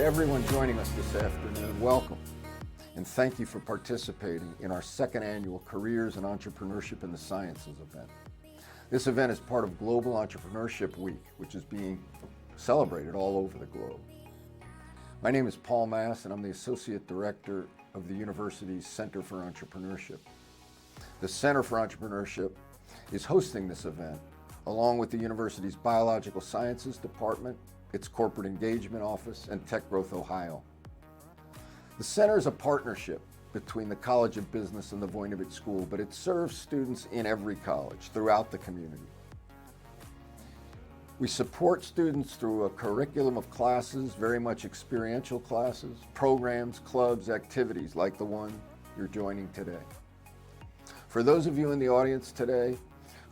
To everyone joining us this afternoon, welcome, and thank you for participating in our second annual Careers and Entrepreneurship in the Sciences event. This event is part of Global Entrepreneurship Week, which is being celebrated all over the globe. My name is Paul Mass, and I'm the Associate Director of the university's Center for Entrepreneurship. The Center for Entrepreneurship is hosting this event, along with the university's Biological Sciences Department, its Corporate Engagement Office, and Tech Growth Ohio. The center is a partnership between the College of Business and the Voinovich School, but it serves students in every college throughout the community. We support students through a curriculum of classes, very much experiential classes, programs, clubs, activities like the one you're joining today. For those of you in the audience today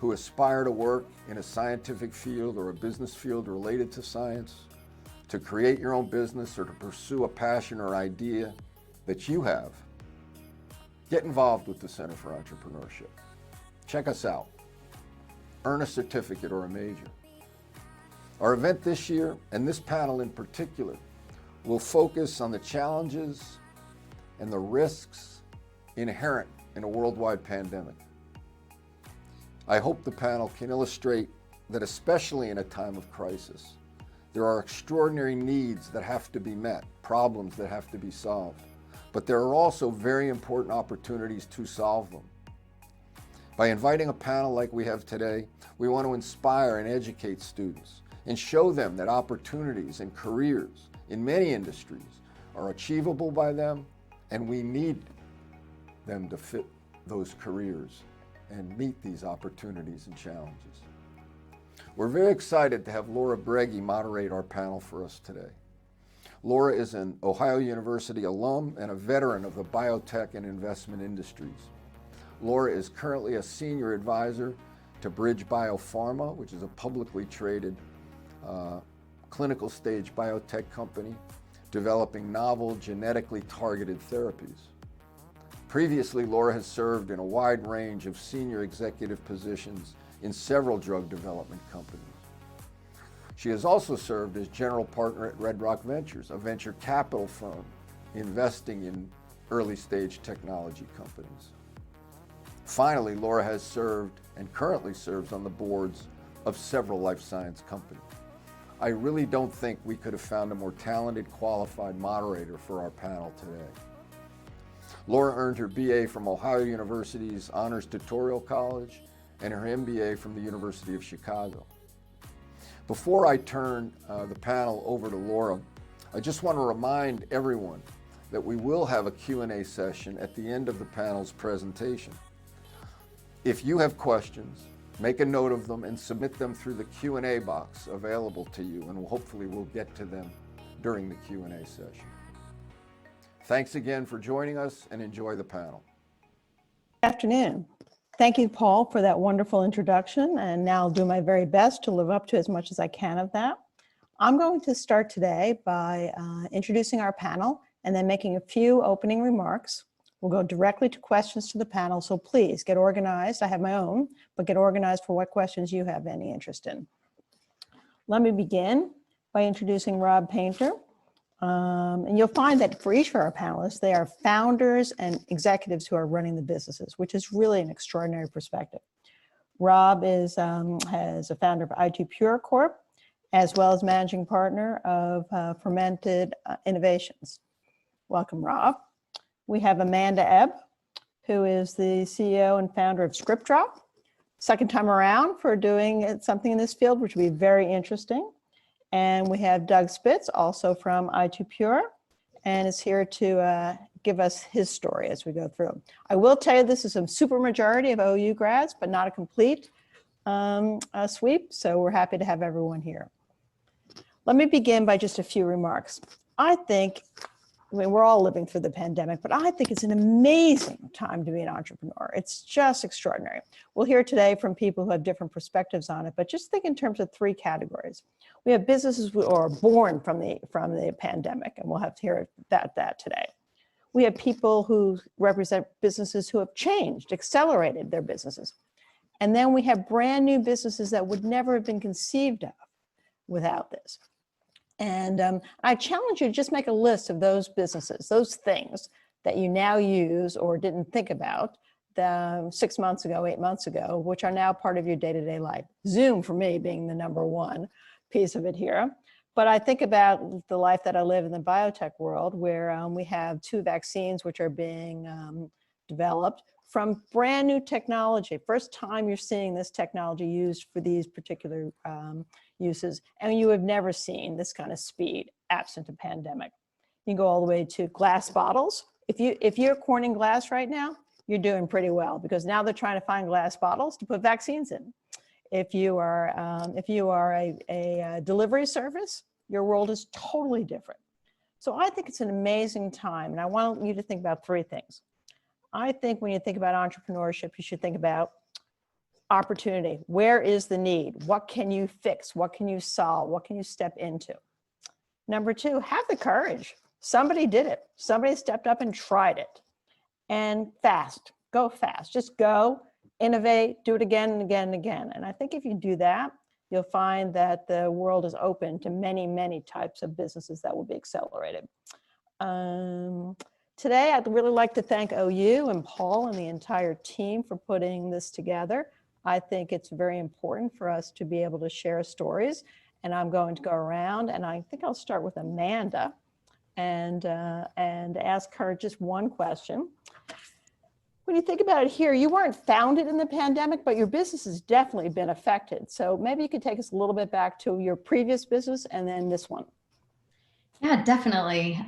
who aspire to work in a scientific field or a business field related to science, to create your own business or to pursue a passion or idea that you have, get involved with the Center for Entrepreneurship. Check us out. Earn a certificate or a major. Our event this year, and this panel in particular, will focus on the challenges and the risks inherent in a worldwide pandemic. I hope the panel can illustrate that, especially in a time of crisis, there are extraordinary needs that have to be met, problems that have to be solved, but there are also very important opportunities to solve them. By inviting a panel like we have today, we want to inspire and educate students and show them that opportunities and careers in many industries are achievable by them, and we need them to fit those careers and meet these opportunities and challenges. We're very excited to have Laura Breggy moderate our panel for us today. Laura is an Ohio University alum and a veteran of the biotech and investment industries. Laura is currently a senior advisor to Bridge Biopharma, which is a publicly traded clinical stage biotech company developing novel genetically targeted therapies. Previously, Laura has served in a wide range of senior executive positions in several drug development companies. She has also served as general partner at Red Rock Ventures, a venture capital firm investing in early stage technology companies. Finally, Laura has served and currently serves on the boards of several life science companies. I really don't think we could have found a more talented, qualified moderator for our panel today. Laura earned her BA from Ohio University's Honors Tutorial College and her MBA from the University of Chicago. Before I turn the panel over to Laura, I just want to remind everyone that we will have a Q&A session at the end of the panel's presentation. If you have questions, make a note of them and submit them through the Q&A box available to you, and hopefully we'll get to them during the Q&A session. Thanks again for joining us, and enjoy the panel. Good afternoon. Thank you, Paul, for that wonderful introduction, and now I'll do my very best to live up to as much as I can of that. I'm going to start today by introducing our panel and then making a few opening remarks. We'll go directly to questions to the panel, so please get organized. I have my own, but get organized for what questions you have any interest in. Let me begin by introducing Rob Painter. And you'll find that for each of our panelists, they are founders and executives who are running the businesses, which is really an extraordinary perspective. Rob is a founder of I2 Pure Corp, as well as managing partner of Fermented Innovations. Welcome, Rob. We have Amanda Ebb, who is the CEO and founder of Scriptdrop. Second time around for doing something in this field, which will be very interesting. And we have Doug Spitz, also from I2 Pure, and is here to give us his story as we go through. I will tell you this is a super majority of OU grads, but not a complete sweep, so we're happy to have everyone here. Let me begin by just a few remarks. I mean, we're all living through the pandemic, but I think it's an amazing time to be an entrepreneur. It's just extraordinary. We'll hear today from people who have different perspectives on it, but just think in terms of three categories. We have businesses who are born from the pandemic, and we'll have to hear that today. We have people who represent businesses who have changed, accelerated their businesses. And then we have brand new businesses that would never have been conceived of without this. And I challenge you to just make a list of those businesses, those things that you now use or didn't think about 6 months ago, 8 months ago, which are now part of your day-to-day life. Zoom, for me, being the number one piece of it here. But I think about the life that I live in the biotech world, where we have 2 vaccines which are being developed from brand new technology. First time you're seeing this technology used for these particular uses, and you have never seen this kind of speed absent a pandemic. You can go all the way to glass bottles. If you're Corning glass right now, you're doing pretty well, because now they're trying to find glass bottles to put vaccines in. If you are a delivery service, your world is totally different. So I think it's an amazing time, and I want you to think about 3 things. I think when you think about entrepreneurship, you should think about opportunity. Where is the need? What can you fix? What can you solve? What can you step into? Number 2, have the courage. Somebody did it. Somebody stepped up and tried it. And fast, go fast. Just go, innovate, do it again and again and again. And I think if you do that, you'll find that the world is open to many, many types of businesses that will be accelerated. Today, I'd really like to thank OU and Paul and the entire team for putting this together. I think it's very important for us to be able to share stories, and I'm going to go around, and I think I'll start with Amanda and ask her just one question. When you think about it here, you weren't founded in the pandemic, but your business has definitely been affected. So maybe you could take us a little bit back to your previous business and then this one. Yeah, definitely.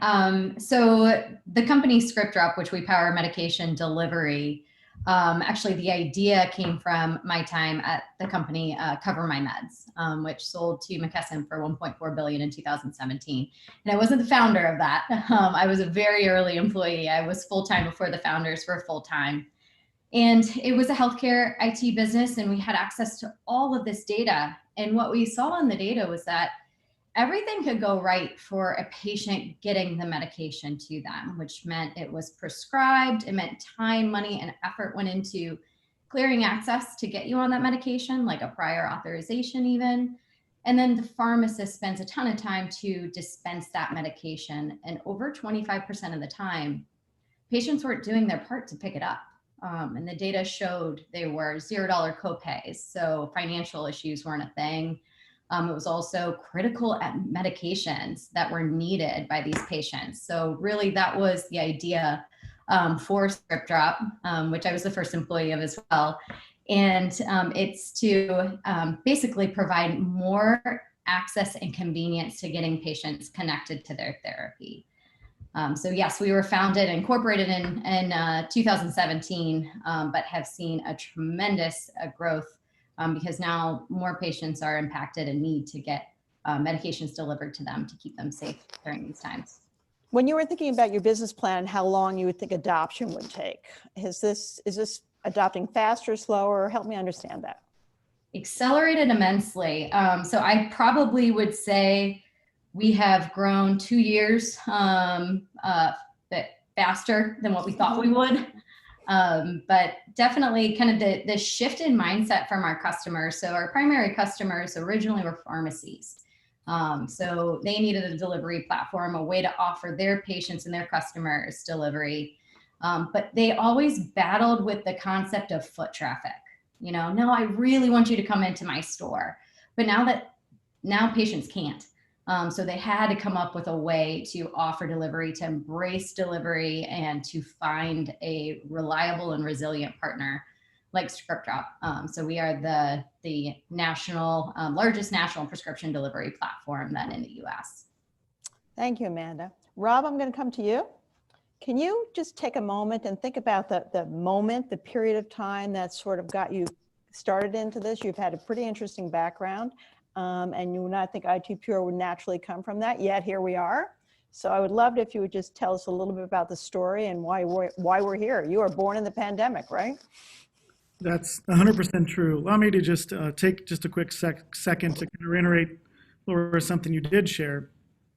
So the company Scriptdrop, which we power medication delivery, actually the idea came from my time at the company Cover My Meds, which sold to McKesson for $1.4 billion in 2017. And I wasn't the founder of that. I was a very early employee. I was full-time before the founders were full-time. And it was a healthcare IT business, and we had access to all of this data. And what we saw in the data was that everything could go right for a patient getting the medication to them, which meant it was prescribed. It meant time, money, and effort went into clearing access to get you on that medication, like a prior authorization even. And then the pharmacist spends a ton of time to dispense that medication. And over 25% of the time, patients weren't doing their part to pick it up. And the data showed they were $0 copays. So financial issues weren't a thing. It was also critical at medications that were needed by these patients. So really that was the idea for Scriptdrop, which I was the first employee of as well. And it's to basically provide more access and convenience to getting patients connected to their therapy. So yes, we were founded and incorporated in 2017, but have seen a tremendous growth because now more patients are impacted and need to get medications delivered to them to keep them safe during these times. When you were thinking about your business plan, how long you would think adoption would take, is this adopting faster, slower? Help me understand that. Accelerated immensely. So I probably would say we have grown 2 years bit faster than what we thought we would. But definitely kind of the shift in mindset from our customers. So our primary customers originally were pharmacies. So they needed a delivery platform, a way to offer their patients and their customers delivery. But they always battled with the concept of foot traffic. You know, no, I really want you to come into my store. But now patients can't. So they had to come up with a way to offer delivery, to embrace delivery, and to find a reliable and resilient partner like Scriptdrop. So we are the national, largest national prescription delivery platform then in the US. Thank you, Amanda. Rob, I'm going to come to you. Can you just take a moment and think about the period of time that sort of got you started into this? You've had a pretty interesting background. And you would not think IT Pure would naturally come from that, yet here we are. So I would love it if you would just tell us a little bit about the story and why we're here. You were born in the pandemic, right? That's 100% true. Allow me to just take just a quick second to kind of reiterate, Laura, something you did share.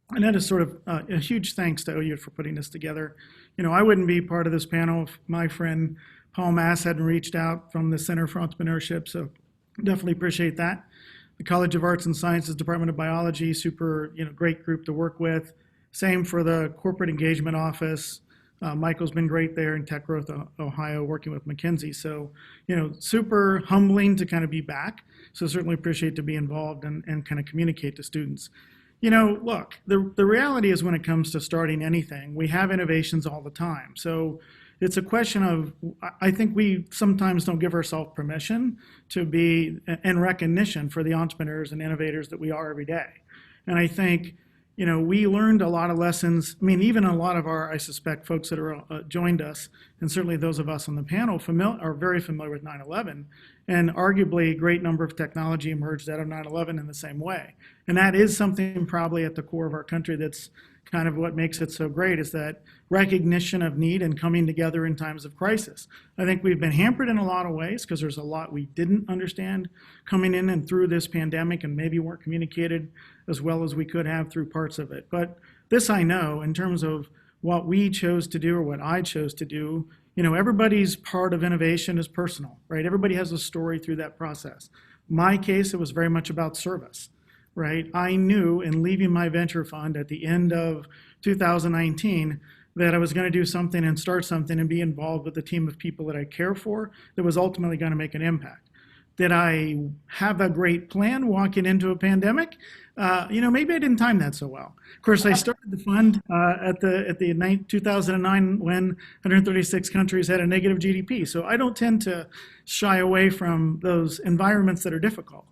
And that is sort of a huge thanks to OU for putting this together. You know, I wouldn't be part of this panel if my friend Paul Mass hadn't reached out from the Center for Entrepreneurship. So definitely appreciate that. The College of Arts and Sciences Department of Biology, super, great group to work with. Same for the corporate engagement office. Michael's been great there in Tech Growth, Ohio, working with McKinsey. So, super humbling to kind of be back. So certainly appreciate to be involved and kind of communicate to students. Look, the reality is when it comes to starting anything, we have innovations all the time. So it's a question of, I think we sometimes don't give ourselves permission to be in recognition for the entrepreneurs and innovators that we are every day. And I think, we learned a lot of lessons. I mean, even a lot of our, I suspect, folks that are joined us, and certainly those of us on the panel, are very familiar with 9/11. And arguably, a great number of technology emerged out of 9/11 in the same way. And that is something probably at the core of our country that's kind of what makes it so great, is that recognition of need and coming together in times of crisis. I think we've been hampered in a lot of ways because there's a lot we didn't understand coming in and through this pandemic, and maybe weren't communicated as well as we could have through parts of it. But this I know, in terms of what we chose to do or what I chose to do, everybody's part of innovation is personal, right? Everybody has a story through that process. My case, it was very much about service. Right? I knew in leaving my venture fund at the end of 2019 that I was going to do something and start something and be involved with a team of people that I care for that was ultimately going to make an impact. Did I have a great plan walking into a pandemic? Maybe I didn't time that so well. Of course, I started the fund at the 2009 when 136 countries had a negative GDP. So I don't tend to shy away from those environments that are difficult.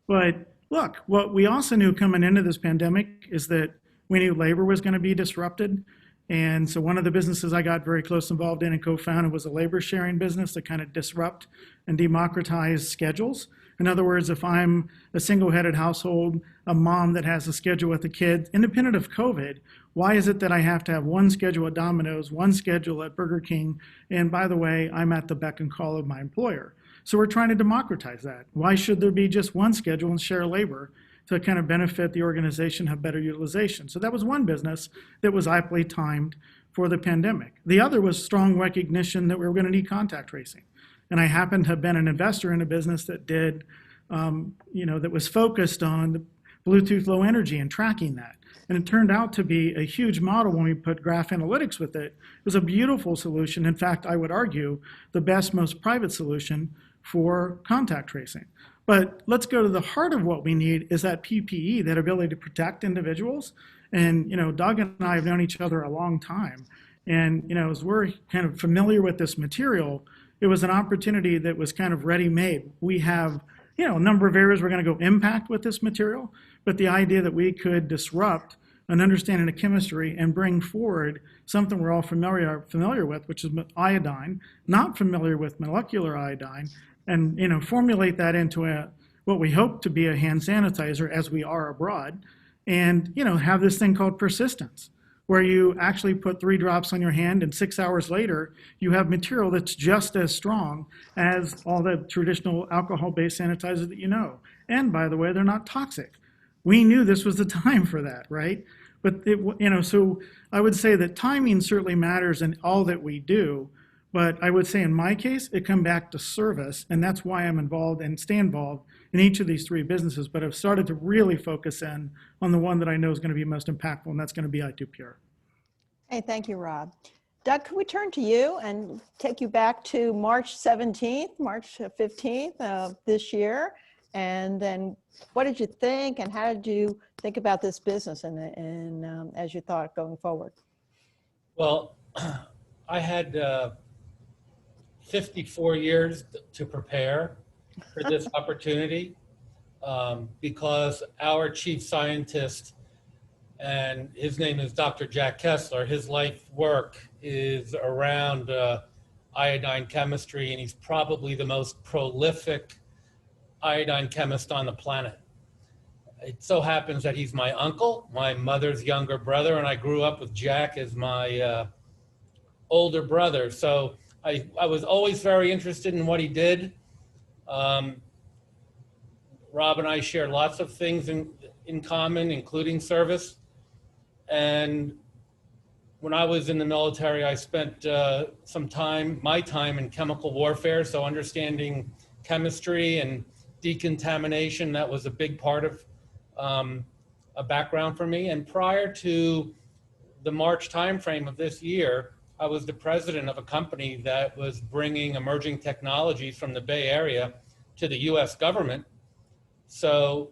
But look, what we also knew coming into this pandemic is that we knew labor was going to be disrupted. And so one of the businesses I got very close involved in and co-founded was a labor sharing business to kind of disrupt and democratize schedules. In other words, if I'm a single-headed household, a mom that has a schedule with a kid, independent of COVID, why is it that I have to have one schedule at Domino's, one schedule at Burger King, and by the way, I'm at the beck and call of my employer? So we're trying to democratize that. Why should there be just one schedule and share labor to kind of benefit the organization, have better utilization? So that was one business that was aptly timed for the pandemic. The other was strong recognition that we were going to need contact tracing. And I happened to have been an investor in a business that did, that was focused on the Bluetooth Low Energy and tracking that. And it turned out to be a huge model when we put graph analytics with it. It was a beautiful solution. In fact, I would argue the best, most private solution for contact tracing. But let's go to the heart of what we need is that PPE, that ability to protect individuals. And, Doug and I have known each other a long time. And, as we're kind of familiar with this material, it was an opportunity that was kind of ready-made. We have, a number of areas we're going to go impact with this material, but the idea that we could disrupt an understanding of chemistry and bring forward something we're all familiar with, which is iodine, not familiar with molecular iodine, and formulate that into what we hope to be a hand sanitizer as we are abroad, and have this thing called persistence, where you actually put 3 drops on your hand and 6 hours later you have material that's just as strong as all the traditional alcohol-based sanitizers that you know. And by the way, they're not toxic. We knew this was the time for that, right? But so I would say that timing certainly matters in all that we do. But I would say in my case, it comes back to service, and that's why I'm involved and stay involved in each of these 3 businesses. But I've started to really focus in on the one that I know is going to be most impactful, and that's going to be I2Pure. Hey, thank you, Rob. Doug, can we turn to you and take you back to March 17th, March 15th of this year? And then what did you think, and how did you think about this business and as you thought going forward? Well, I had 54 years to prepare for this opportunity because our chief scientist, and his name is Dr. Jack Kessler, his life work is around iodine chemistry, and he's probably the most prolific iodine chemist on the planet. It so happens that he's my uncle, my mother's younger brother, and I grew up with Jack as my older brother. So I was always very interested in what he did. Rob and I share lots of things in common, including service. And when I was in the military, I spent my time in chemical warfare, so understanding chemistry and decontamination. That was a big part of a background for me. And prior to the March timeframe of this year, I was the president of a company that was bringing emerging technologies from the Bay Area to the US government. So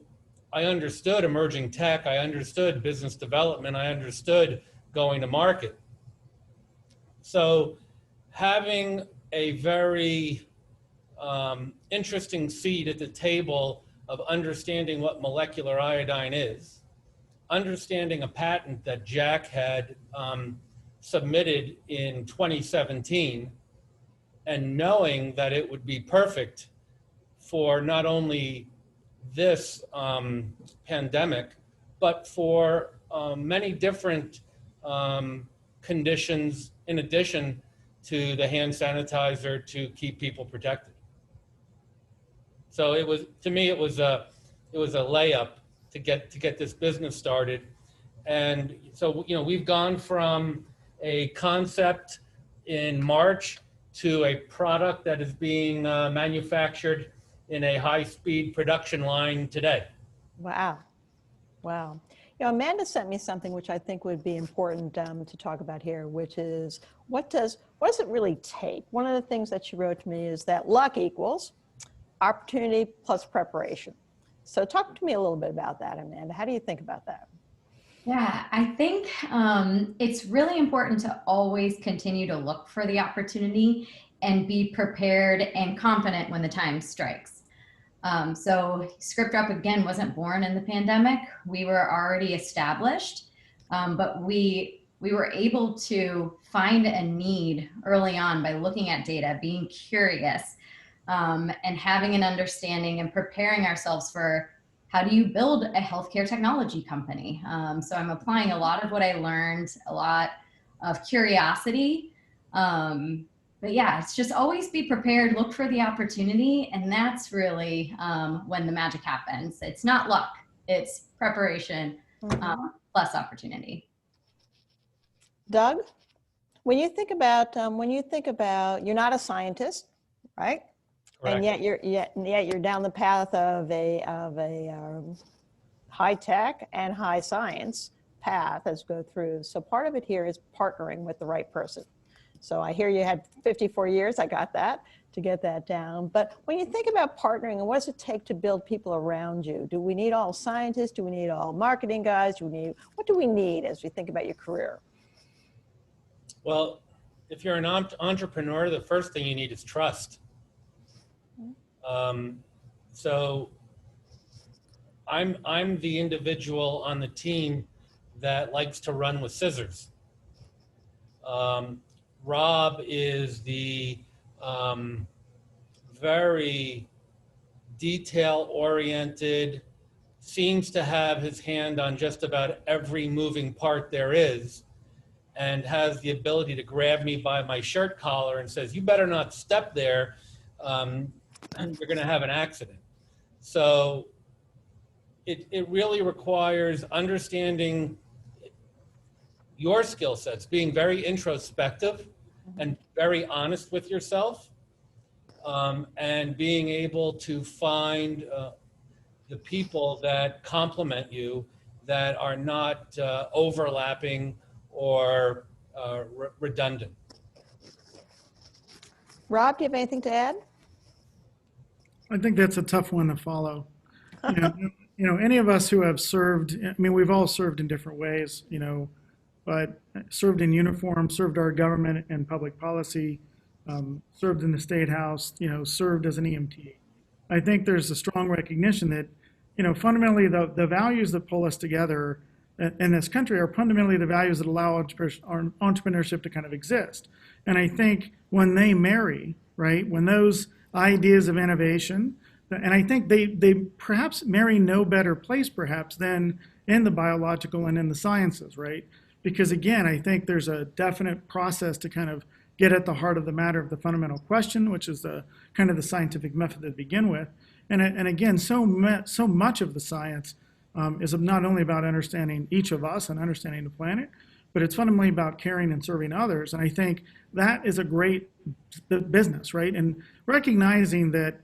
I understood emerging tech, I understood business development, I understood going to market. So having a very interesting seat at the table of understanding what molecular iodine is, understanding a patent that Jack had submitted in 2017, and knowing that it would be perfect for not only this pandemic, but for many different conditions in addition to the hand sanitizer to keep people protected. So it was, to me, it was a layup to get this business started. And so, you know, we've gone from a concept in March to a product that is being manufactured in a high-speed production line today. Wow. Wow. You know, Amanda sent me something which I think would be important to talk about here, which is what does it really take? One of the things that she wrote to me is that luck equals opportunity plus preparation. So talk to me a little bit about that, Amanda. How do you think about that? Yeah, I think it's really important to always continue to look for the opportunity and be prepared and confident when the time strikes. So Scriptdrop, again, wasn't born in the pandemic. We were already established, but we were able to find a need early on by looking at data, being curious, and having an understanding and preparing ourselves for how do you build a healthcare technology company. So I'm applying a lot of what I learned, a lot of curiosity. But yeah, it's just always be prepared, look for the opportunity, and that's really when the magic happens. It's not luck, it's preparation plus opportunity. Doug, when you think about, you're not a scientist, right? Correct. And yet you're down the path of a high tech and high science path as go through. So part of it here is partnering with the right person. So I hear you had 54 years, I got that, to get that down. But when you think about partnering, and what does it take to build people around you? Do we need all scientists? Do we need all marketing guys? What do we need as we think about your career? Well, if you're an entrepreneur, the first thing you need is trust. So I'm the individual on the team that likes to run with scissors. Rob is the very detail-oriented, seems to have his hand on just about every moving part there is, and has the ability to grab me by my shirt collar and says, "You better not step there. You're going to have an accident." So it really requires understanding your skill sets, being very introspective and very honest with yourself, and being able to find the people that complement you, that are not overlapping or redundant. Rob, do you have anything to add? I think that's a tough one to follow. You know, any of us who have served, I mean, we've all served in different ways, you know, but served in uniform, served our government and public policy, served in the State House, you know, served as an EMT. I think there's a strong recognition that, you know, fundamentally the values that pull us together in this country are fundamentally the values that allow entrepreneurship to kind of exist. And I think when they marry, right, when those ideas of innovation, and I think they perhaps marry no better place perhaps than in the biological and in the sciences, right? Because again, I think there's a definite process to kind of get at the heart of the matter of the fundamental question, which is the kind of the scientific method to begin with. And again, so much of the science is not only about understanding each of us and understanding the planet, but it's fundamentally about caring and serving others. And I think that is a great business, right? And recognizing that,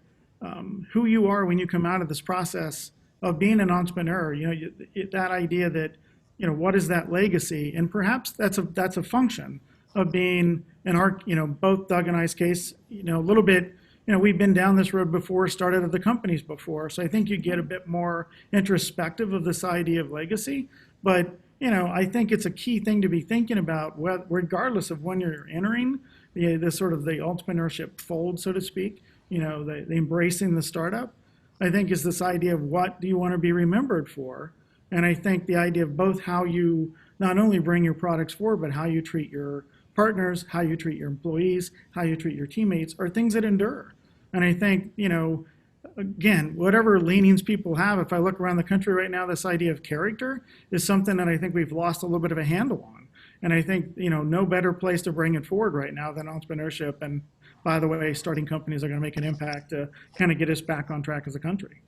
who you are when you come out of this process of being an entrepreneur. That idea that, what is that legacy? And perhaps that's a function of being, in our, both Doug and I's case, a little bit, we've been down this road before, started at the companies before. So I think you get a bit more introspective of this idea of legacy. But, I think it's a key thing to be thinking about, regardless of when you're entering the sort of the entrepreneurship fold, so to speak, the embracing the startup, I think is this idea of what do you want to be remembered for? And I think the idea of both how you not only bring your products forward, but how you treat your partners, how you treat your employees, how you treat your teammates are things that endure. And I think, again, whatever leanings people have, if I look around the country right now, this idea of character is something that I think we've lost a little bit of a handle on. And I think, no better place to bring it forward right now than entrepreneurship. And by the way, starting companies are going to make an impact to kind of get us back on track as a country.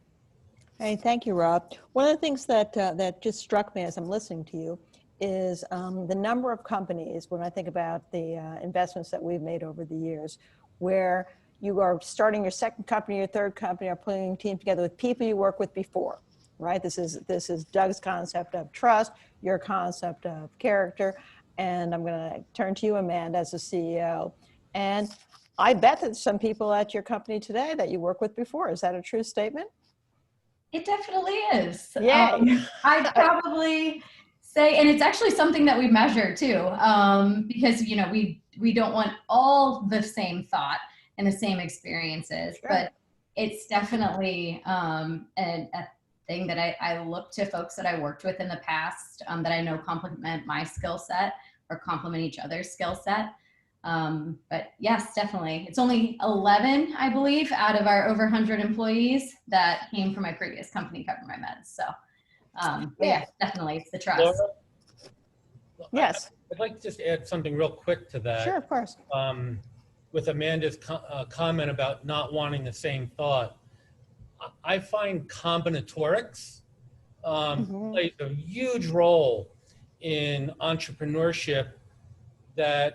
Hey, thank you, Rob. One of the things that that just struck me as I'm listening to you is the number of companies, when I think about the investments that we've made over the years, where you are starting your second company, your third company, or putting a team together with people you worked with before, right? This is Doug's concept of trust, your concept of character, and I'm going to turn to you, Amanda, as the CEO. And I bet that there's some people at your company today that you work with before. Is that a true statement? It definitely is. Yay. I'd probably say, and it's actually something that we measure too, because we don't want all the same thought and the same experiences, Sure. but it's definitely a thing that I look to folks that I worked with in the past that I know complement my skill set or complement each other's skill set. But yes, definitely. It's only 11, I believe, out of our over 100 employees that came from my previous company, Cover My Meds. So, but yeah, definitely, it's the trust. Laura, Yes. I'd like to just add something real quick to that. Sure, of course. With Amanda's comment about not wanting the same thought, I find combinatorics plays a huge role in entrepreneurship. And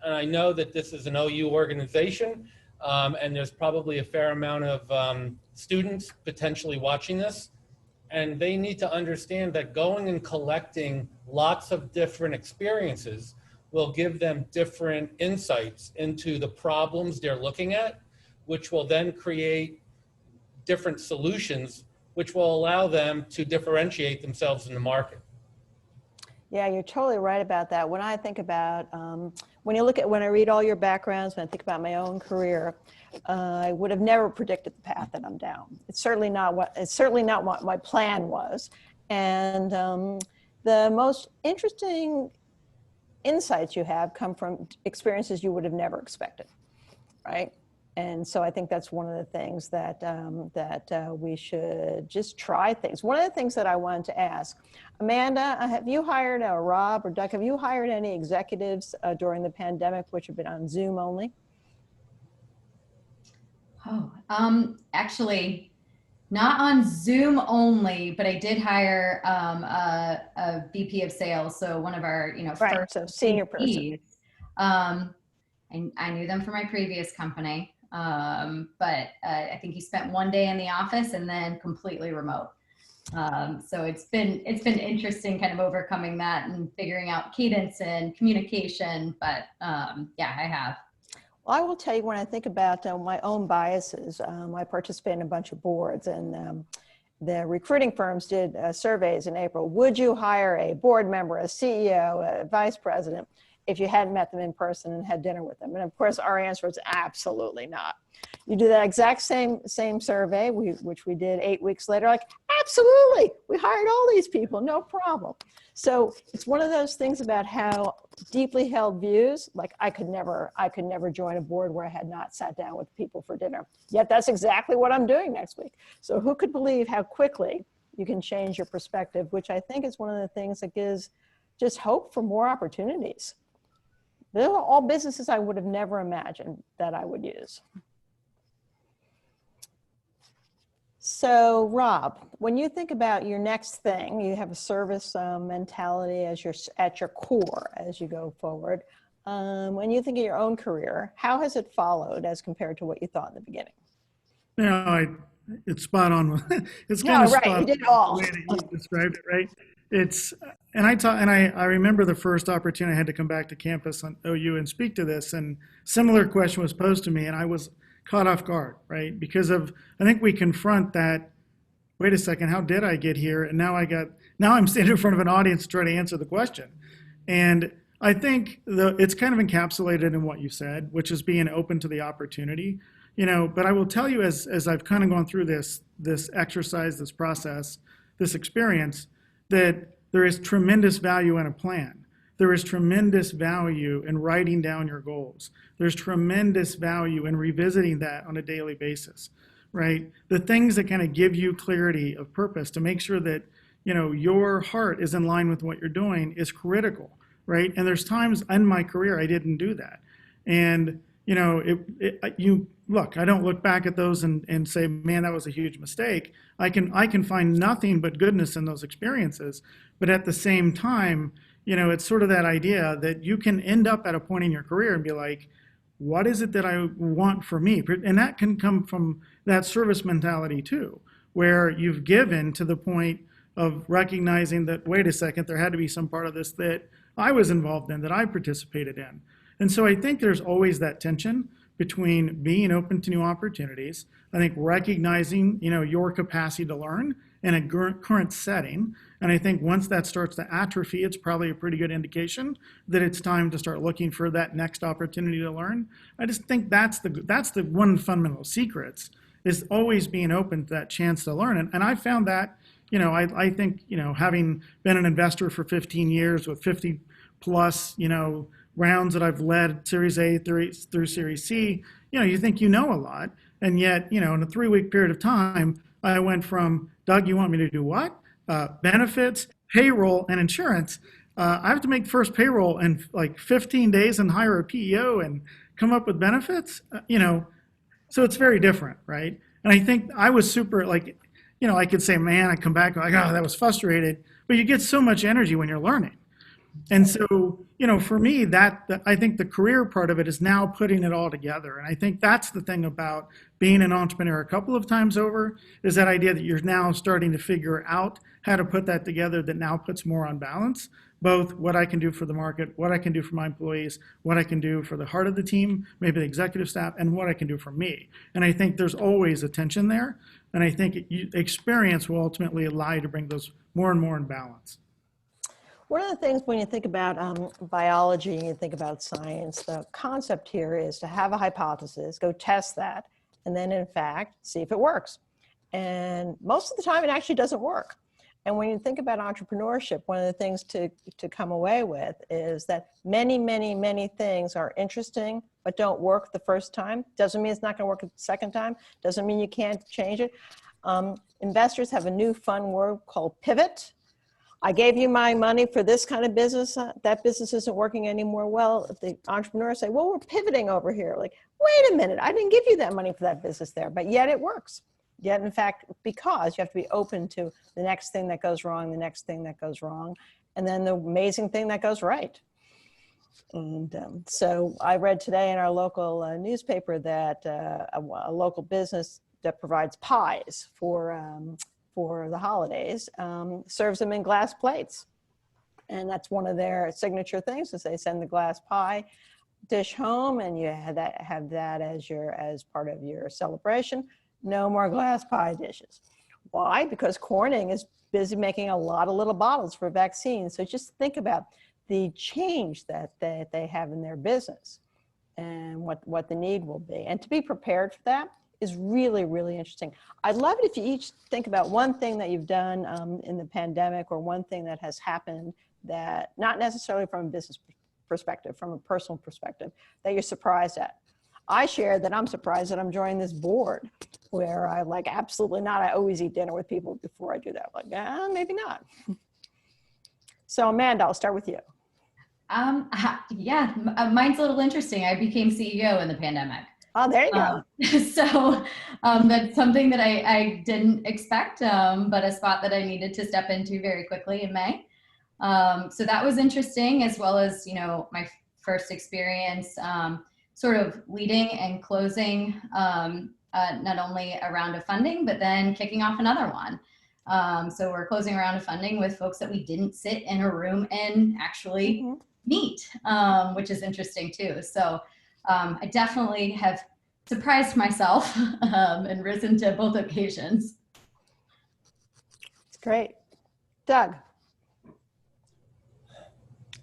I know that this is an OU organization, and there's probably a fair amount of students potentially watching this, and they need to understand that going and collecting lots of different experiences will give them different insights into the problems they're looking at, which will then create different solutions, which will allow them to differentiate themselves in the market. Yeah, you're totally right about that. When I think about, when I read all your backgrounds, when I think about my own career, I would have never predicted the path that I'm down. It's certainly not what my plan was. And the most interesting insights you have come from experiences you would have never expected, right? And so I think that's one of the things that we should just try things. One of the things that I wanted to ask, Amanda, have you hired, or Rob or Doug, have you hired any executives during the pandemic which have been on Zoom only? Oh, actually, not on Zoom only, but I did hire a VP of sales. So one of our, Right, first so senior VPs. person. And I knew them from my previous company, but I think he spent one day in the office and then completely remote. So it's been interesting, kind of overcoming that and figuring out cadence and communication. But yeah, I have. Well, I will tell you, when I think about my own biases, I participate in a bunch of boards, and the recruiting firms did surveys in April. Would you hire a board member, a CEO, a vice president, if you hadn't met them in person and had dinner with them? And of course, our answer is absolutely not. You do that exact same survey, which we did 8 weeks later, like, absolutely, we hired all these people, no problem. So it's one of those things about how deeply held views, like I could never join a board where I had not sat down with people for dinner. Yet that's exactly what I'm doing next week. So who could believe how quickly you can change your perspective, which I think is one of the things that gives just hope for more opportunities. They're all businesses I would have never imagined that I would use. So Rob, when you think about your next thing, you have a service mentality at your core as you go forward. When you think of your own career, how has it followed as compared to what you thought in the beginning? It's spot on. It's No, kind of right, spot you on did it the all. way that you described it, right? It's, and I remember the first opportunity I had to come back to campus on OU and speak to this, and similar question was posed to me, and I was caught off guard, right? Because of, I think we confront that, wait a second, how did I get here? And now I'm standing in front of an audience to try to answer the question. And I think it's kind of encapsulated in what you said, which is being open to the opportunity. But I will tell you, as I've kind of gone through this exercise, this process, this experience, that there is tremendous value in a plan. There is tremendous value in writing down your goals. There's tremendous value in revisiting that on a daily basis, right? The things that kind of give you clarity of purpose to make sure that your heart is in line with what you're doing is critical, right? And there's times in my career I didn't do that, and look, I don't look back at those and say, man, that was a huge mistake. I can find nothing but goodness in those experiences. But at the same time, it's sort of that idea that you can end up at a point in your career and be like, what is it that I want for me? And that can come from that service mentality too, where you've given to the point of recognizing that, wait a second, there had to be some part of this that I was involved in, that I participated in. And so I think there's always that tension between being open to new opportunities, I think recognizing, your capacity to learn in a current setting. And I think once that starts to atrophy, it's probably a pretty good indication that it's time to start looking for that next opportunity to learn. I just think that's the one fundamental secret, is always being open to that chance to learn. And I found that, I think, having been an investor for 15 years with 50 plus, rounds that I've led, Series A through Series C, you think a lot. And yet, in a 3-week period of time, I went from, Doug, you want me to do what? Benefits, payroll, and insurance. I have to make first payroll in like 15 days and hire a PEO and come up with benefits, so it's very different, right? And I think I was super I could say, man, I come back like, oh, that was frustrated, but you get so much energy when you're learning. And so, for me, I think the career part of it is now putting it all together. And I think that's the thing about being an entrepreneur a couple of times over, is that idea that you're now starting to figure out how to put that together, that now puts more on balance, both what I can do for the market, what I can do for my employees, what I can do for the heart of the team, maybe the executive staff, and what I can do for me. And I think there's always a tension there. And I think experience will ultimately allow you to bring those more and more in balance. One of the things when you think about biology and you think about science, the concept here is to have a hypothesis, go test that, and then in fact, see if it works. And most of the time it actually doesn't work. And when you think about entrepreneurship, one of the things to come away with is that many, many, many things are interesting, but don't work the first time. Doesn't mean it's not going to work the second time. Doesn't mean you can't change it. Investors have a new fun word called pivot. I gave you my money for this kind of business. That business isn't working anymore. Well, if the entrepreneurs say, well, we're pivoting over here. Like, wait a minute, I didn't give you that money for that business there, but yet it works. Yet, in fact, because you have to be open to the next thing that goes wrong, the next thing that goes wrong, and then the amazing thing that goes right. And so I read today in our local newspaper that a local business that provides pies for the holidays serves them in glass plates. And that's one of their signature things, is they send the glass pie dish home, and you have that as part of your celebration. No more glass pie dishes. Why? Because Corning is busy making a lot of little bottles for vaccines. So just think about the change that they have in their business and what the need will be. And to be prepared for that is really, really interesting. I'd love it if you each think about one thing that you've done in the pandemic, or one thing that has happened that, not necessarily from a business perspective, from a personal perspective, that you're surprised at. I shared that I'm surprised that I'm joining this board, where I absolutely not. I always eat dinner with people before I do that. Maybe not. So Amanda, I'll start with you. Yeah, mine's a little interesting. I became CEO in the pandemic. Oh, there you go. So that's something that I didn't expect, but a spot that I needed to step into very quickly in May. So that was interesting, as well as, my first experience sort of leading and closing not only a round of funding, but then kicking off another one. So we're closing a round of funding with folks that we didn't sit in a room and actually meet, which is interesting too. So I definitely have surprised myself and risen to both occasions. It's great. Doug?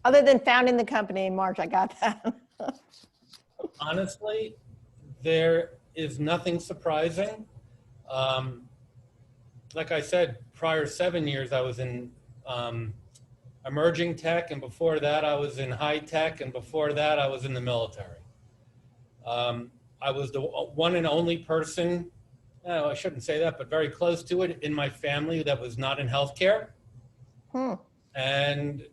Other than founding the company in March, I got that. Honestly, there is nothing surprising. Like I said, prior 7 years, I was in emerging tech, and before that, I was in high tech, and before that, I was in the military. I was the one and only person, I shouldn't say that, but very close to it, in my family that was not in healthcare. And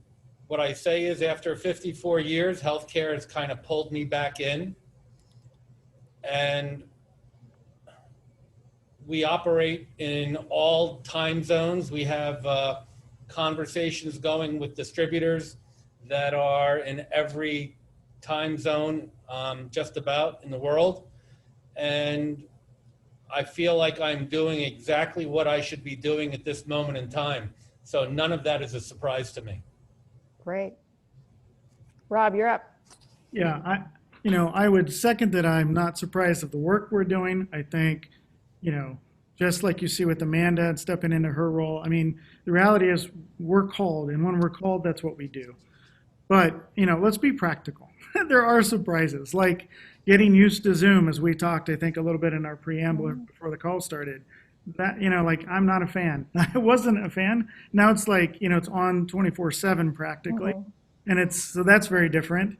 what I say is, after 54 years, healthcare has kind of pulled me back in. And we operate in all time zones. We have conversations going with distributors that are in every time zone, just about in the world. And I feel like I'm doing exactly what I should be doing at this moment in time. So none of that is a surprise to me. Great. Rob, you're up. Yeah, I would second that. I'm not surprised at the work we're doing. I think, just like you see with Amanda and stepping into her role, I mean, the reality is we're called, and when we're called, that's what we do. But, let's be practical. There are surprises, like getting used to Zoom, as we talked, I think, a little bit in our preamble before the call started. That, like, I'm not a fan. I wasn't a fan. Now it's like, it's on 24/7 practically. And so that's very different.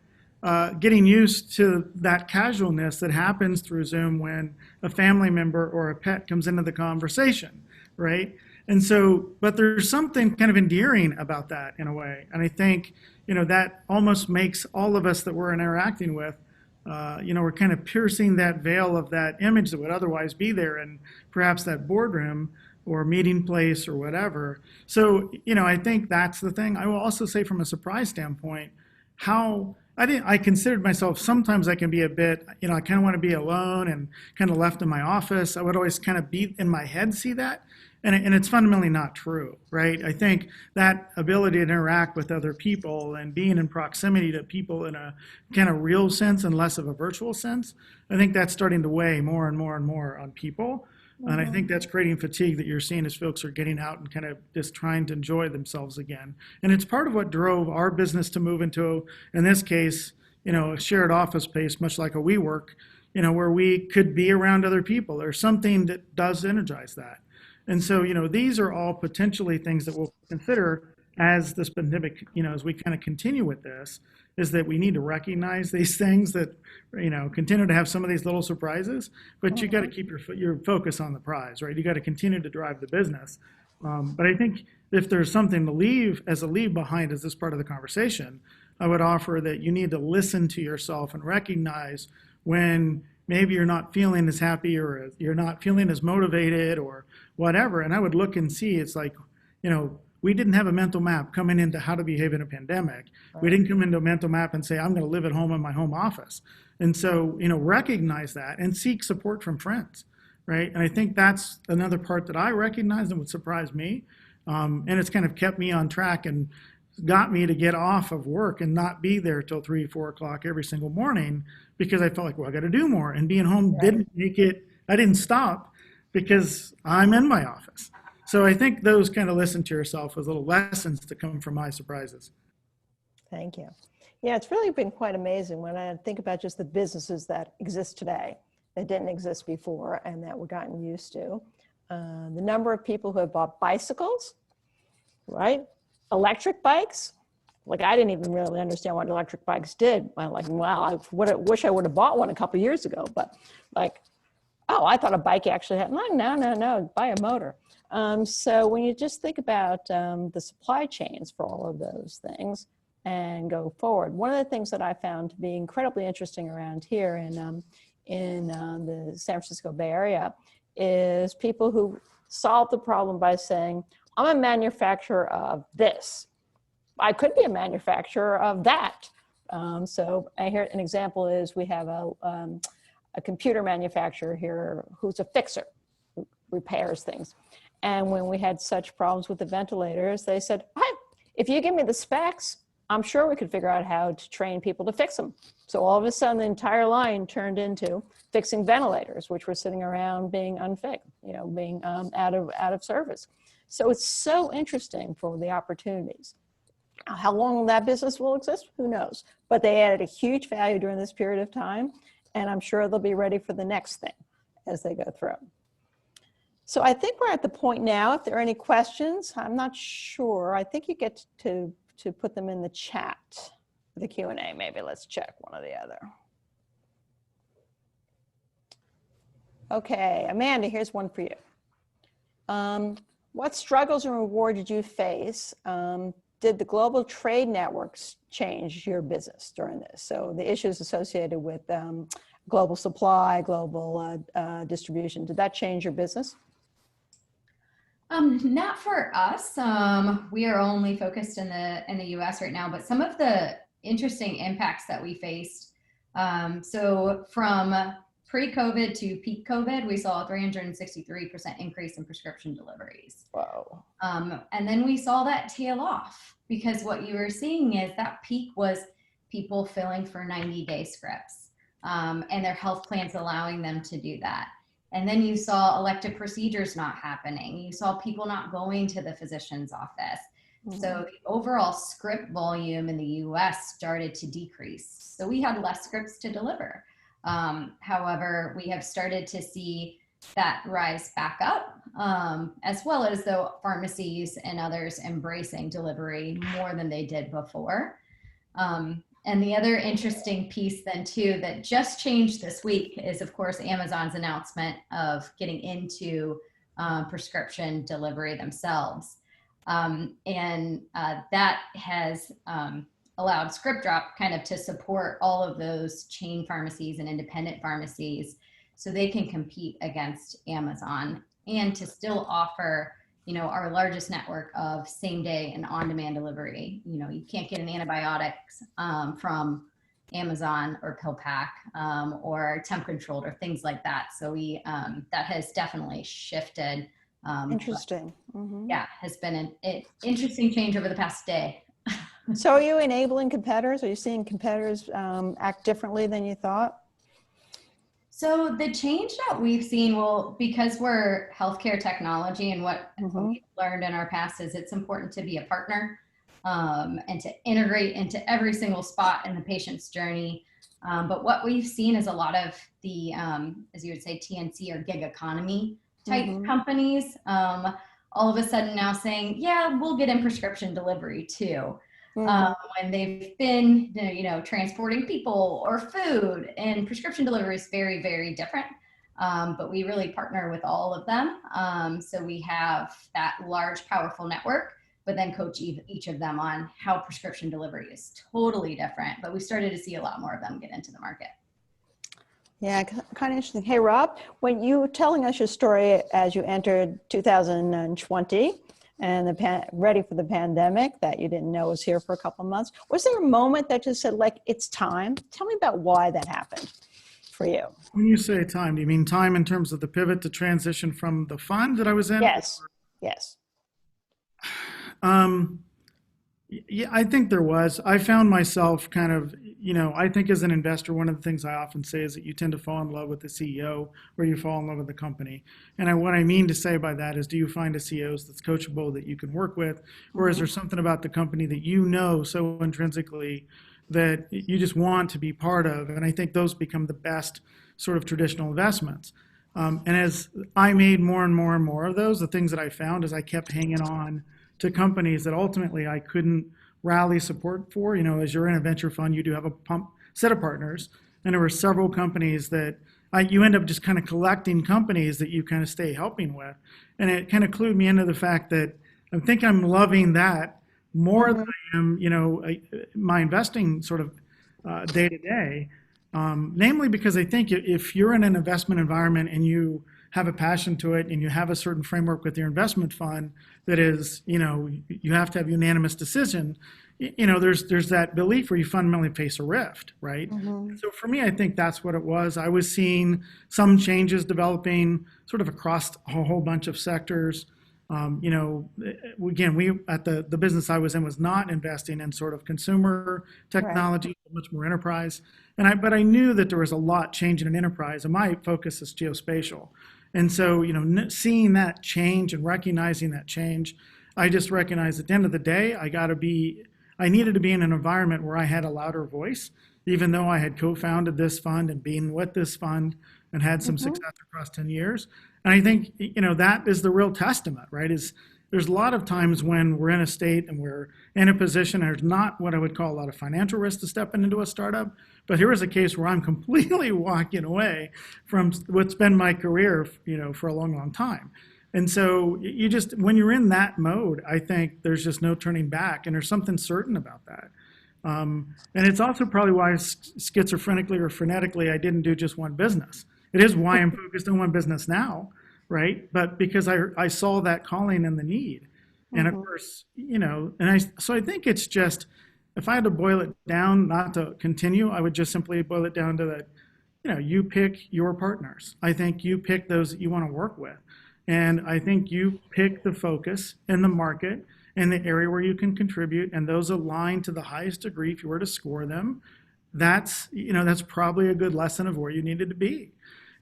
Getting used to that casualness that happens through Zoom when a family member or a pet comes into the conversation, right? And so, but there's something kind of endearing about that in a way. And I think, that almost makes all of us that we're interacting with, we're kind of piercing that veil of that image that would otherwise be there in perhaps that boardroom or meeting place or whatever. So, I think that's the thing. I will also say from a surprise standpoint, I considered myself, sometimes I can be a bit, I kind of want to be alone and kind of left in my office. I would always kind of be in my head, see that. And it's fundamentally not true, right? I think that ability to interact with other people and being in proximity to people in a kind of real sense and less of a virtual sense, I think that's starting to weigh more and more and more on people. And I think that's creating fatigue that you're seeing as folks are getting out and kind of just trying to enjoy themselves again. And it's part of what drove our business to move into, in this case, a shared office space, much like a WeWork, where we could be around other people or something that does energize that. And so, these are all potentially things that we'll consider as this pandemic, as we kind of continue with this, is that we need to recognize these things that, continue to have some of these little surprises, but you got to keep your focus on the prize, right? You got to continue to drive the business. But I think if there's something to leave behind as this part of the conversation, I would offer that you need to listen to yourself and recognize when maybe you're not feeling as happy or you're not feeling as motivated or whatever. And I would look and see, it's like, we didn't have a mental map coming into how to behave in a pandemic. We didn't come into a mental map and say, I'm going to live at home in my home office. And so, recognize that and seek support from friends, right? And I think that's another part that I recognize and would surprise me. And it's kind of kept me on track and got me to get off of work and not be there till 3, 4 o'clock every single morning, because I felt like, well, I got to do more. And being home didn't make it, I didn't stop because I'm in my office. So I think those kind of listen to yourself as little lessons to come from my surprises. Thank you. Yeah, it's really been quite amazing when I think about just the businesses that exist today that didn't exist before and that we've gotten used to. The number of people who have bought bicycles, right? Electric bikes. Like, I didn't even really understand what electric bikes did. I'm like, wow, I wish I would have bought one a couple of years ago. But like, oh, I thought a bike actually had, no, buy a motor. So when you just think about the supply chains for all of those things and go forward, one of the things that I found to be incredibly interesting around here in the San Francisco Bay Area is people who solve the problem by saying, I'm a manufacturer of this. I could be a manufacturer of that. So I hear an example is we have a a computer manufacturer here who's a fixer, who repairs things. And when we had such problems with the ventilators, they said, hey, if you give me the specs, I'm sure we could figure out how to train people to fix them. So all of a sudden, the entire line turned into fixing ventilators, which were sitting around being unfixed, being out of service. So it's so interesting for the opportunities. How long that business will exist, who knows? But they added a huge value during this period of time, and I'm sure they'll be ready for the next thing as they go through. So I think we're at the point now, if there are any questions, I'm not sure. I think you get to put them in the chat, the Q&A maybe. Let's check one or the other. Okay, Amanda, here's one for you. What struggles and rewards did you face? Did the global trade networks change your business during this? So the issues associated with global supply, global distribution, did that change your business? Not for us. We are only focused in the US right now, but some of the interesting impacts that we faced. So from pre-COVID to peak COVID, we saw a 363% increase in prescription deliveries. Wow. And then we saw that tail off, because what you were seeing is that peak was people filling for 90-day scripts, and their health plans allowing them to do that. And then you saw elective procedures not happening. You saw people not going to the physician's office. Mm-hmm. So the overall script volume in the US started to decrease. So we had less scripts to deliver. However, we have started to see that rise back up, as well as the pharmacies and others embracing delivery more than they did before. And the other interesting piece then too that just changed this week is, of course, Amazon's announcement of getting into prescription delivery themselves. And that has allowed Scriptdrop kind of to support all of those chain pharmacies and independent pharmacies so they can compete against Amazon and to still offer, our largest network of same day and on-demand delivery. You can't get an antibiotics from Amazon or PillPack or temp controlled or things like that. So we that has definitely shifted. Interesting. Mm-hmm. Yeah, has been an interesting change over the past day. So are you enabling competitors? Are you seeing competitors act differently than you thought? So the change that we've seen, because we're healthcare technology, and what we've learned in our past is it's important to be a partner and to integrate into every single spot in the patient's journey. But what we've seen is a lot of the, as you would say, TNC or gig economy type companies, all of a sudden now saying, yeah, we'll get in prescription delivery too. When they've been, transporting people or food, and prescription delivery is very, very different. But we really partner with all of them. So we have that large, powerful network, but then coach each of them on how prescription delivery is totally different. But we started to see a lot more of them get into the market. Yeah, kind of interesting. Hey, Rob, when you were telling us your story as you entered 2020, and ready for the pandemic that you didn't know was here for a couple of months, was there a moment that just said, like, it's time? Tell me about why that happened for you. When you say time, do you mean time in terms of the pivot to transition from the fund that I was in? Yes, yes. Yeah, I think there was. I found myself kind of, I think as an investor, one of the things I often say is that you tend to fall in love with the CEO or you fall in love with the company. And what I mean to say by that is, do you find a CEO that's coachable, that you can work with, or is there something about the company that so intrinsically that you just want to be part of? And I think those become the best sort of traditional investments. And as I made more and more and more of those, the things that I found is I kept hanging on to companies that ultimately I couldn't rally support for. As you're in a venture fund, you do have a set of partners, and there were several companies that you end up just kind of collecting companies that you kind of stay helping with. And it kind of clued me into the fact that I think I'm loving that more than I am, my investing sort of day to day. Namely because I think if you're in an investment environment and you have a passion to it and you have a certain framework with your investment fund that is, you have to have unanimous decision, there's that belief where you fundamentally face a rift, right? Mhm. So for me, I think that's what it was. I was seeing some changes developing sort of across a whole bunch of sectors. Again, we at the business I was in was not investing in sort of consumer technology, much more enterprise. But I knew that there was a lot changing in enterprise, and my focus is geospatial. And so, seeing that change and recognizing that change, I just recognized at the end of the day, I needed to be in an environment where I had a louder voice, even though I had co-founded this fund and been with this fund and had some success across 10 years. And I think, that is the real testament, right? There's a lot of times when we're in a state and we're in a position, and there's not what I would call a lot of financial risk to stepping into a startup. But here is a case where I'm completely walking away from what's been my career, for a long, long time. And so when you're in that mode, I think there's just no turning back, and there's something certain about that. And it's also probably why schizophrenically or frenetically, I didn't do just one business. It is why I'm focused on one business now, right? But because I saw that calling and the need. And of course, so I think it's just, if I had to boil it down, not to continue, I would just simply boil it down to that, you pick your partners. I think you pick those that you want to work with. And I think you pick the focus in the market and the area where you can contribute, and those align to the highest degree. If you were to score them, that's probably a good lesson of where you needed to be.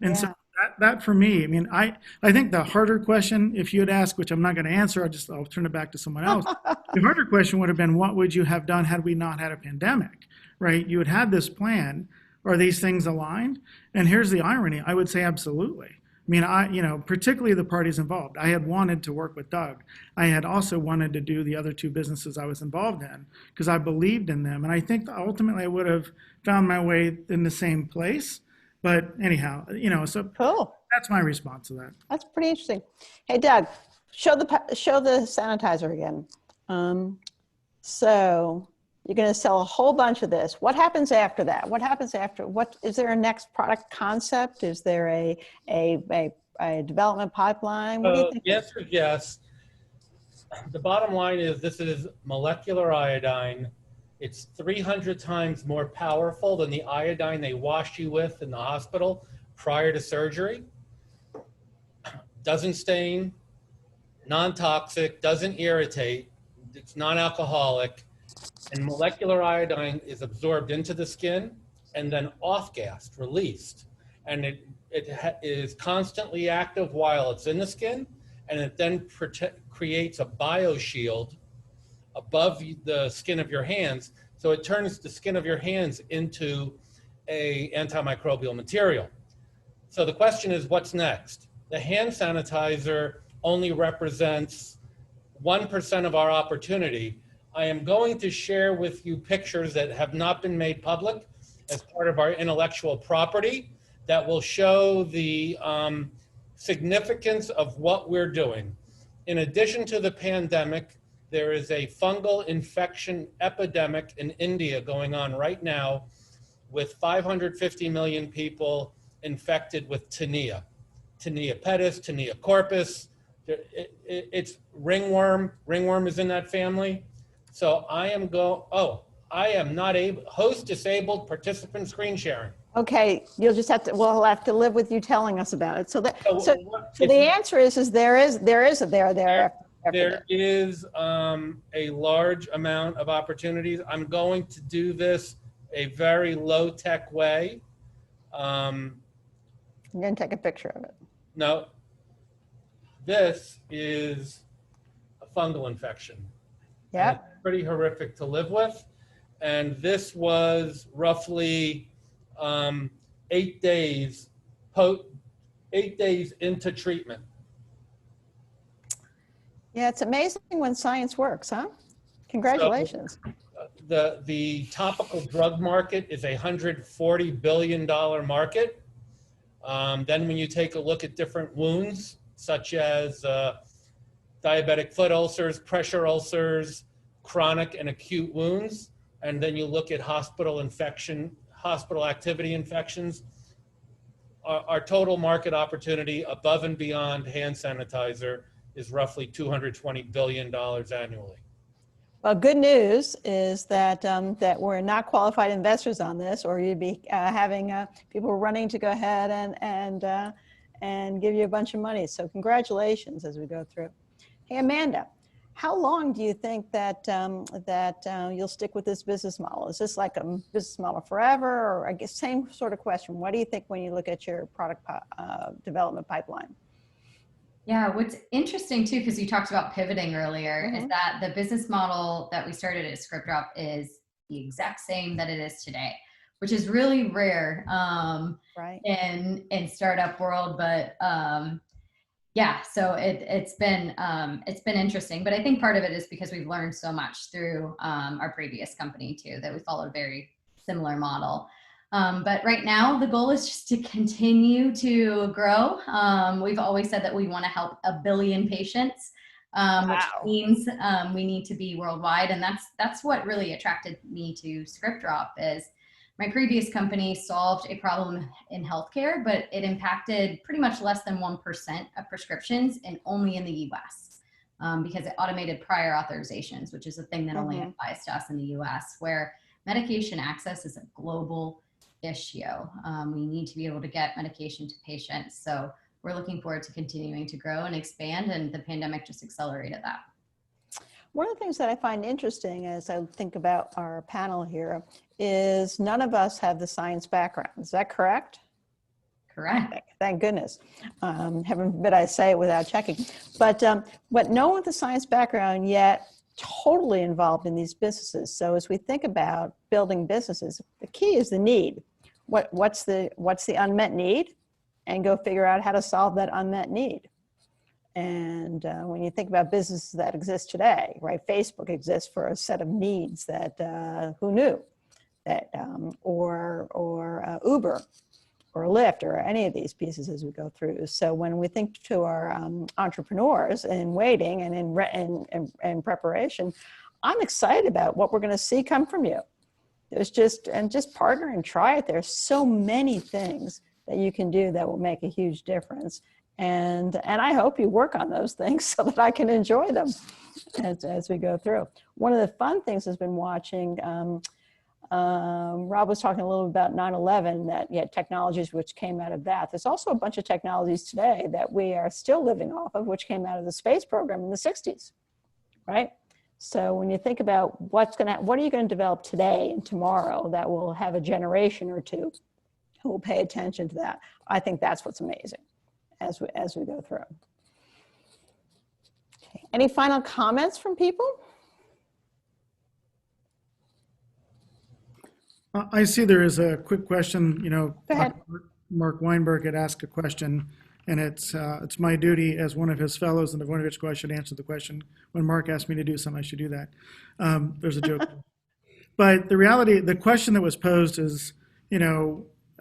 And so that for me, I think the harder question, if you had asked, which I'm not going to answer, I'll turn it back to someone else. The harder question would have been, what would you have done had we not had a pandemic, right? You would have this plan. Are these things aligned? And here's the irony. I would say absolutely. Particularly the parties involved. I had wanted to work with Doug. I had also wanted to do the other two businesses I was involved in because I believed in them. And I think ultimately I would have found my way in the same place. But anyhow, so Cool. That's my response to that. That's pretty interesting. Hey, Doug, show the sanitizer again. So you're going to sell a whole bunch of this. What happens after that? What happens after? Is there a next product concept? Is there a development pipeline? What do you think? The answer is yes. The bottom line is this is molecular iodine. It's 300 times more powerful than the iodine they wash you with in the hospital prior to surgery. Doesn't stain, non-toxic, doesn't irritate, it's non-alcoholic. And molecular iodine is absorbed into the skin and then off-gassed, released. And it is constantly active while it's in the skin, and it then creates a bioshield above the skin of your hands. So it turns the skin of your hands into a antimicrobial material. So the question is, what's next? The hand sanitizer only represents 1% of our opportunity. I am going to share with you pictures that have not been made public as part of our intellectual property that will show the significance of what we're doing. In addition to the pandemic, there is a fungal infection epidemic in India going on right now with 550 million people infected with Tinea pedis, Tinea corpus. It's ringworm. Ringworm is in that family. So I am not able, host disabled, participant screen sharing. Okay, we'll have to live with you telling us about it. So the answer is there is a there. There is a large amount of opportunities. I'm going to do this a very low-tech way. I'm going to take a picture of it. No, this is a fungal infection. Yeah. Pretty horrific to live with. And this was roughly 8 days into treatment. Yeah, it's amazing when science works, huh? Congratulations. So, the topical drug market is a $140 billion market. Then when you take a look at different wounds, such as diabetic foot ulcers, pressure ulcers, chronic and acute wounds, and then you look at hospital activity infections, our total market opportunity above and beyond hand sanitizer is roughly $220 billion annually. Well, good news is that that we're not qualified investors on this, or you'd be having people running to go ahead and give you a bunch of money. So congratulations as we go through. Hey, Amanda, how long do you think that you'll stick with this business model? Is this like a business model forever, or I guess same sort of question? What do you think when you look at your product development pipeline? Yeah, what's interesting too, because you talked about pivoting earlier, is that the business model that we started at Scriptdrop is the exact same that it is today, which is really rare Right. in startup world. But yeah, so it's been interesting. But I think part of it is because we've learned so much through our previous company too, that we followed a very similar model. But right now, the goal is just to continue to grow. We've always said that we want to help 1 billion patients, which means we need to be worldwide. And that's what really attracted me to Scriptdrop. Is my previous company solved a problem in healthcare, but it impacted pretty much less than 1% of prescriptions, and only in the US, because it automated prior authorizations, which is a thing that only applies to us in the US, where medication access is a global issue. We need to be able to get medication to patients. So we're looking forward to continuing to grow and expand, and the pandemic just accelerated that. One of the things that I find interesting as I think about our panel here is none of us have the science background. Is that correct? Correct. Thank goodness. Heaven forbid I say it without checking. But no one with a science background yet totally involved in these businesses. So as we think about building businesses, the key is the need. What's the unmet need? And go figure out how to solve that unmet need. And when you think about businesses that exist today, right? Facebook exists for a set of needs that who knew that, or Uber, or Lyft, or any of these pieces as we go through. So when we think to our entrepreneurs in waiting and in preparation, I'm excited about what we're going to see come from you. There's just partner and try it. There's so many things that you can do that will make a huge difference. And I hope you work on those things so that I can enjoy them as we go through. One of the fun things has been watching, Rob was talking a little about 9/11, that technologies which came out of that. There's also a bunch of technologies today that we are still living off of, which came out of the space program in the 60s, right? So when you think about what are you going to develop today and tomorrow that will have a generation or two who will pay attention to that, I think that's what's amazing as we go through. Okay. Any final comments from people? I see there is a quick question. Go ahead. Mark Weinberg had asked a question, and it's my duty as one of his fellows in the Voinovich Squad should answer the question. When Mark asked me to do something, I should do that. There's a joke. But the question that was posed is,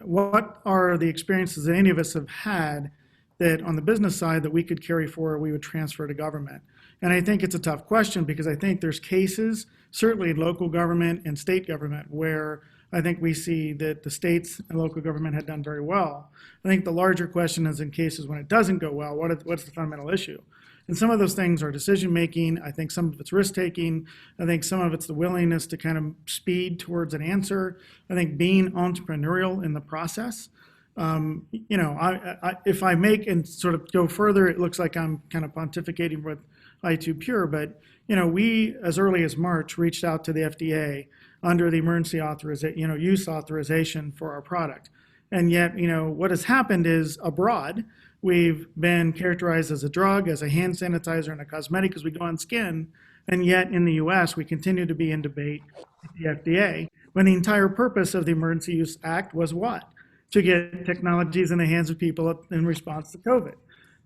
what are the experiences that any of us have had that on the business side that we could carry forward, we would transfer to government? And I think it's a tough question because I think there's cases, certainly in local government and state government, where I think we see that the states and local government had done very well. I think the larger question is in cases when it doesn't go well, what's the fundamental issue? And some of those things are decision-making. I think some of it's risk-taking. I think some of it's the willingness to kind of speed towards an answer. I think being entrepreneurial in the process. If I make and sort of go further, it looks like I'm kind of pontificating with I2 Pure, but we, as early as March, reached out to the FDA under the emergency authorization, use authorization for our product. And yet, what has happened is abroad, we've been characterized as a drug, as a hand sanitizer, and a cosmetic because we go on skin. And yet in the US, we continue to be in debate with the FDA when the entire purpose of the Emergency Use Act was what? To get technologies in the hands of people in response to COVID,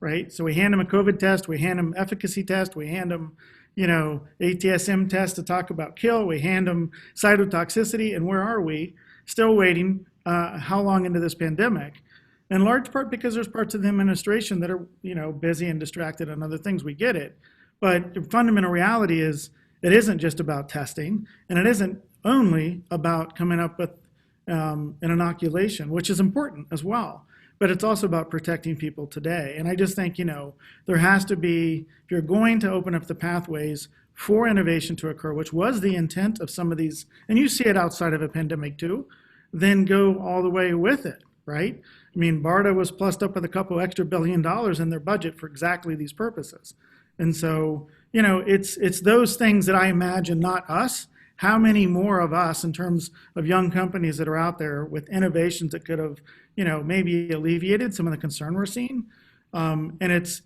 right? So we hand them a COVID test, we hand them efficacy test, we hand them ATSM test to talk about kill, we hand them cytotoxicity, and where are we? Still waiting how long into this pandemic? In large part because there's parts of the administration that are busy and distracted on other things. We get it. But the fundamental reality is it isn't just about testing, and it isn't only about coming up with an inoculation, which is important as well. but it's also about protecting people today. And I just think, there has to be, if you're going to open up the pathways for innovation to occur, which was the intent of some of these, and you see it outside of a pandemic too, then go all the way with it, right? I mean, BARDA was plussed up with a couple extra $1 billion in their budget for exactly these purposes. And so, it's those things that I imagine, not us. How many more of us, in terms of young companies that are out there with innovations that could have, maybe alleviated some of the concern we're seeing? And it's,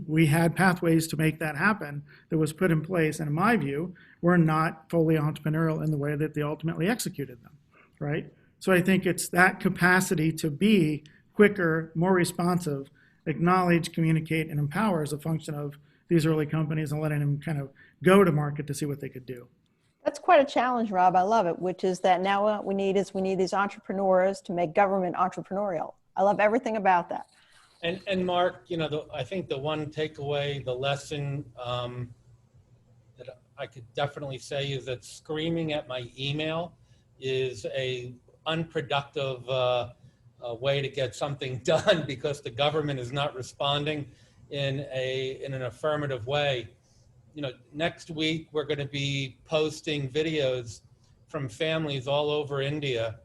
we had pathways to make that happen that was put in place. And in my view, we're not fully entrepreneurial in the way that they ultimately executed them, right? So I think it's that capacity to be quicker, more responsive, acknowledge, communicate, and empower as a function of these early companies and letting them kind of go to market to see what they could do. That's quite a challenge, Rob. I love it, which is that now what we need these entrepreneurs to make government entrepreneurial. I love everything about that. And Mark, I think the one takeaway, the lesson that I could definitely say is that screaming at my email is a unproductive way to get something done, because the government is not responding in an affirmative way. Next week we're going to be posting videos from families all over India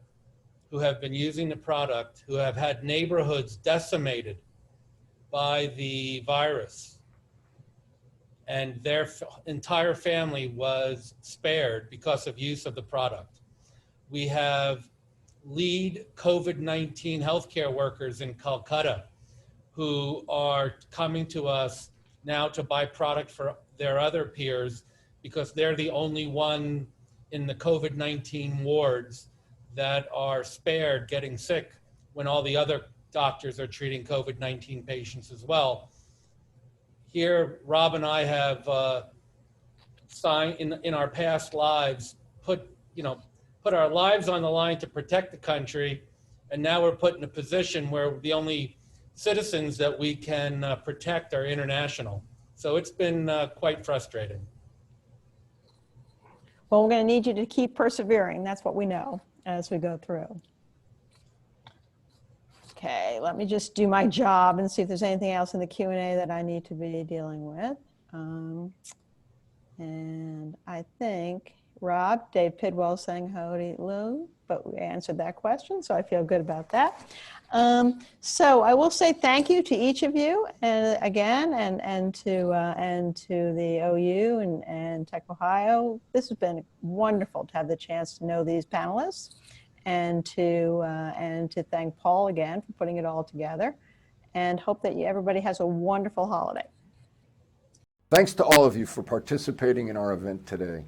who have been using the product, who have had neighborhoods decimated by the virus, and their entire family was spared because of use of the product. We have lead COVID-19 healthcare workers in Calcutta who are coming to us now to buy product for their other peers, because they're the only one in the COVID-19 wards that are spared getting sick when all the other doctors are treating COVID-19 patients as well. Here, Rob and I have signed in our past lives, put our lives on the line to protect the country, and now we're put in a position where the only citizens that we can protect are international. So it's been quite frustrating. Well, we're going to need you to keep persevering. That's what we know as we go through. Okay, let me just do my job and see if there's anything else in the Q&A that I need to be dealing with. And I think, Rob, Dave Pidwell saying howdy Lou, but we answered that question, so I feel good about that. So I will say thank you to each of you, and again, and to the OU and Tech Ohio. This has been wonderful to have the chance to know these panelists, and to thank Paul again for putting it all together, and hope that everybody has a wonderful holiday. Thanks to all of you for participating in our event today.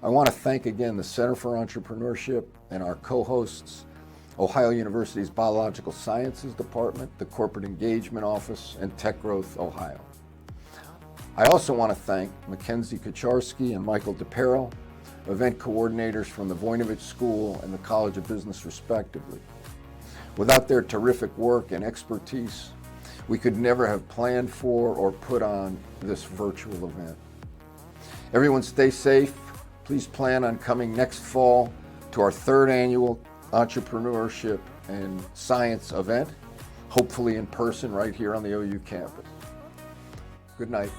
I want to thank again the Center for Entrepreneurship and our co-hosts, Ohio University's Biological Sciences Department, the Corporate Engagement Office, and Tech Growth Ohio. I also want to thank Mackenzie Kucharski and Michael DePero, event coordinators from the Voinovich School and the College of Business respectively. Without their terrific work and expertise, we could never have planned for or put on this virtual event. Everyone stay safe. Please plan on coming next fall to our third annual Entrepreneurship and Science event, hopefully in person right here on the OU campus. Good night.